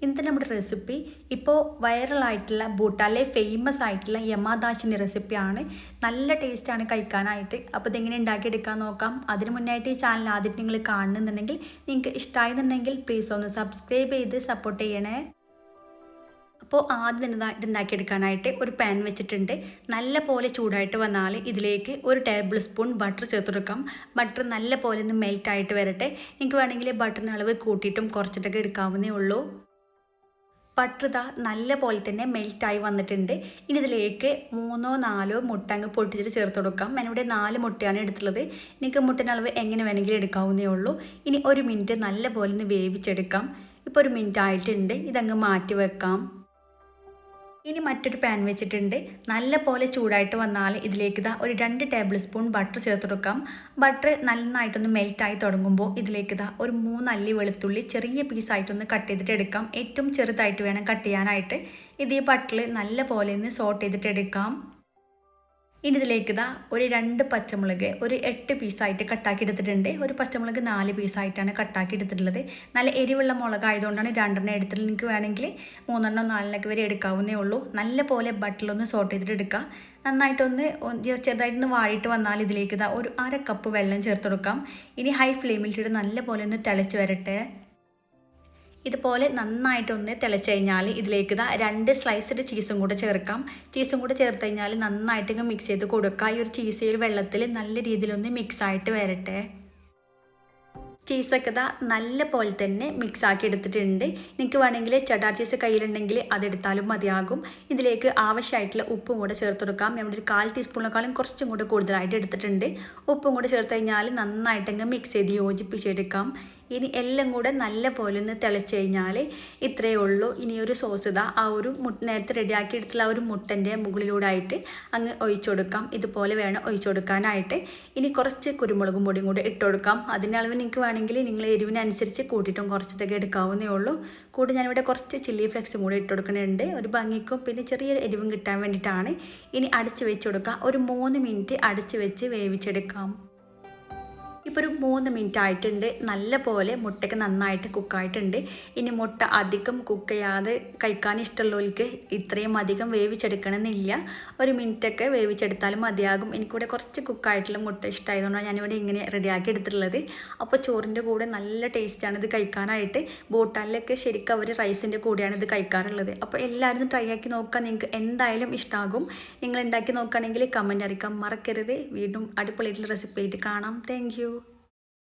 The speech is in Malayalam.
ഇന്നത്തെ നമ്മുടെ റെസിപ്പി ഇപ്പോൾ വൈറലായിട്ടുള്ള ഭൂട്ടാനിലെ ഫേമസ് ആയിട്ടുള്ള യമാദാഷിൻ്റെ റെസിപ്പിയാണ്. നല്ല ടേസ്റ്റാണ് കഴിക്കാനായിട്ട്. അപ്പോൾ ഇതെങ്ങനെ ഉണ്ടാക്കിയെടുക്കാൻ നോക്കാം. അതിന് മുന്നായിട്ട് ഈ ചാനൽ ആദ്യം നിങ്ങൾ കാണുന്നുണ്ടെങ്കിൽ നിങ്ങൾക്ക് ഇഷ്ടമായെന്നുണ്ടെങ്കിൽ പ്ലീസ് ഒന്ന് സബ്സ്ക്രൈബ് ചെയ്ത് സപ്പോർട്ട് ചെയ്യണേ. അപ്പോൾ ആദ്യം തന്നെ ഇതുണ്ടാക്കിയെടുക്കാനായിട്ട് ഒരു പാൻ വെച്ചിട്ടുണ്ട്. നല്ല പോലെ ചൂടായിട്ട് വന്നാൽ ഇതിലേക്ക് 1 ടേബിൾ സ്പൂൺ ബട്ടർ ചേർത്ത് കൊടുക്കാം. ബട്ടർ നല്ല പോലെ ഒന്ന് മെൽറ്റായിട്ട് വരട്ടെ. നിങ്ങൾക്ക് വേണമെങ്കിൽ ബട്ടറിന് അളവ് കൂട്ടിയിട്ടും കുറച്ചിട്ടൊക്കെ എടുക്കാവുന്നേ ഉള്ളൂ. ബട്ടർ നല്ല പോലെ തന്നെ മെൽറ്റായി വന്നിട്ടുണ്ട്. ഇനി ഇതിലേക്ക് 3-4 മുട്ട അങ്ങ് പൊട്ടിച്ചിട്ട് ചേർത്ത് കൊടുക്കാം. ഞാനിവിടെ 4 മുട്ടയാണ് എടുത്തുള്ളത്. നിങ്ങൾക്ക് മുട്ടൻ്റെ അളവ് എങ്ങനെ വേണമെങ്കിലും എടുക്കാവുന്നേ ഉള്ളൂ. ഇനി 1 മിനിറ്റ് നല്ല പോലെ ഒന്ന് വേവിച്ചെടുക്കാം. ഇപ്പോൾ 1 മിനിറ്റ് ആയിട്ടുണ്ട്. ഇതങ്ങ് മാറ്റി വെക്കാം. ഇനി മറ്റൊരു പാൻ വെച്ചിട്ടുണ്ട്. നല്ല പോലെ ചൂടായിട്ട് വന്നാൽ ഇതിലേക്ക് ഒരു 2 ടേബിൾ സ്പൂൺ ബട്ടർ ചേർത്ത് കൊടുക്കാം. ബട്ടർ നന്നായിട്ടൊന്ന് മെൽറ്റായി തുടങ്ങുമ്പോൾ ഇതിലേക്ക് ഒരു 3 അല്ലി വെളുത്തുള്ളി ചെറിയ പീസായിട്ടൊന്ന് കട്ട് ചെയ്തിട്ട് എടുക്കാം. ഏറ്റവും ചെറുതായിട്ട് വേണം കട്ട് ചെയ്യാനായിട്ട്. ഇത് ഈ ബട്ടറിൽ നല്ല പോലെ ഒന്ന് സോട്ട് ചെയ്തിട്ട് എടുക്കാം. ഇനി ഇതിലേക്ക് ഒരു 2 പച്ചമുളക് ഒരു 8 പീസായിട്ട് കട്ടാക്കി എടുത്തിട്ടുണ്ട്. ഒരു പച്ചമുളക് 4 പീസായിട്ടാണ് കട്ടാക്കി എടുത്തിട്ടുള്ളത്. നല്ല എരിവുള്ള മുളക് ആയതുകൊണ്ടാണ് 2 എടുത്തിട്ടുള്ളത്. നിങ്ങൾക്ക് വേണമെങ്കിൽ 3 4 വരെ എടുക്കാവുന്നേ ഉള്ളൂ. നല്ല പോലെ ബട്ടറിലൊന്ന് സോട്ട് ചെയ്തിട്ട് എടുക്കുക. നന്നായിട്ടൊന്ന് ചെറുതായിട്ടൊന്ന് വാടിയിട്ട് വന്നാൽ ഇതിലേക്ക് ഒരു 1/2 കപ്പ് വെള്ളം ചേർത്ത് കൊടുക്കാം. ഇനി ഹൈ ഫ്ലെയിമിലിട്ട് നല്ല പോലെ ഒന്ന് തിളച്ച് വരട്ടെ. ഇതുപോലെ നന്നായിട്ടൊന്ന് തിളച്ച് കഴിഞ്ഞാൽ ഇതിലേക്ക് 2 സ്ലൈസ്ഡ് ചീസും കൂടെ ചേർക്കാം. ചീസും കൂടെ ചേർത്ത് കഴിഞ്ഞാൽ നന്നായിട്ട് മിക്സ് ചെയ്ത് കൊടുക്കുക. ഈ ഒരു ചീസ് ഈ ഒരു വെള്ളത്തിൽ നല്ല രീതിയിലൊന്ന് മിക്സായിട്ട് വരട്ടെ. ചീസൊക്കെ നല്ല പോലെ തന്നെ മിക്സാക്കി എടുത്തിട്ടുണ്ട്. നിങ്ങൾക്ക് വേണമെങ്കിൽ ചെഡാർ ചീസ് കയ്യിലുണ്ടെങ്കിൽ അതെടുത്താലും മതിയാകും. ഇതിലേക്ക് ആവശ്യമായിട്ടുള്ള ഉപ്പും കൂടെ ചേർത്ത് കൊടുക്കാം. നമ്മുടെ ഒരു 1/4 ടീസ്പൂണിനേക്കാളും കുറച്ചും കൂടെ കൂടുതലായിട്ട് എടുത്തിട്ടുണ്ട്. ഉപ്പും കൂടെ ചേർത്ത് കഴിഞ്ഞാൽ നന്നായിട്ടങ്ങ് മിക്സ് ചെയ്ത് യോജിപ്പിച്ചെടുക്കാം. ഇനി എല്ലാം കൂടെ നല്ല പോലെ ഒന്ന് തിളച്ച് കഴിഞ്ഞാൽ ഇത്രയേ ഉള്ളൂ. ഇനി ഒരു സോസ് ആ ഒരു നേരത്തെ റെഡിയാക്കി എടുത്തുള്ള ആ ഒരു മുട്ടൻ്റെ മുകളിലൂടെ ആയിട്ട് അങ്ങ് ഒഴിച്ചു കൊടുക്കാം. ഇതുപോലെ വേണം ഒഴിച്ചു കൊടുക്കാനായിട്ട്. ഇനി കുറച്ച് കുരുമുളകും പൊടിയും കൂടെ ഇട്ട് കൊടുക്കാം. അതിൻ്റെ അളവ് നിങ്ങൾക്ക് വേണമെങ്കിൽ നിങ്ങൾ എരിവിനനുസരിച്ച് കൂട്ടിയിട്ടും കുറച്ചിട്ടൊക്കെ എടുക്കാവുന്നേ ഉള്ളൂ. കൂടെ ഞാനിവിടെ കുറച്ച് ചില്ലി ഫ്ലെക്സും കൂടെ ഇട്ട് കൊടുക്കുന്നുണ്ട്. ഒരു ഭംഗിക്കും പിന്നെ ചെറിയൊരു എരിവും കിട്ടാൻ വേണ്ടിയിട്ടാണ്. ഇനി അടച്ച് വെച്ച് കൊടുക്കാം. ഒരു 3 മിനിറ്റ് അടച്ച് വെച്ച് വേവിച്ചെടുക്കാം. ഇപ്പോൾ ഒരു 3 മിനിറ്റ് ആയിട്ടുണ്ട്. നല്ല പോലെ മുട്ടയ്ക്ക് നന്നായിട്ട് കുക്കായിട്ടുണ്ട്. ഇനി മുട്ട അധികം കുക്ക് ചെയ്യാതെ കഴിക്കാൻ ഇഷ്ടമുള്ളവർക്ക് ഇത്രയും അധികം വേവിച്ചെടുക്കണമെന്നില്ല. 1 മിനിറ്റൊക്കെ വേവിച്ചെടുത്താലും മതിയാകും. എനിക്കിവിടെ കുറച്ച് കുക്കായിട്ടുള്ള മുട്ട ഇഷ്ടമായതുകൊണ്ടാണ് ഞാനിവിടെ ഇങ്ങനെ റെഡിയാക്കി എടുത്തിട്ടുള്ളത്. അപ്പോൾ ചോറിൻ്റെ കൂടെ നല്ല ടേസ്റ്റാണ് ഇത് കഴിക്കാനായിട്ട്. ഭൂട്ടാനിലൊക്കെ ശരിക്കും അവർ റൈസിൻ്റെ കൂടെയാണ് ഇത് കഴിക്കാറുള്ളത്. അപ്പോൾ എല്ലാവരും ട്രൈ ആക്കി നോക്കുക. നിങ്ങൾക്ക് എന്തായാലും ഇഷ്ടമാകും. നിങ്ങൾ ഉണ്ടാക്കി നോക്കുകയാണെങ്കിൽ കമൻറ്റ് അറിയിക്കാൻ മറക്കരുത്. വീണ്ടും അടിപൊളിയായിട്ടുള്ള റെസിപ്പി ആയിട്ട് കാണാം. Thank you.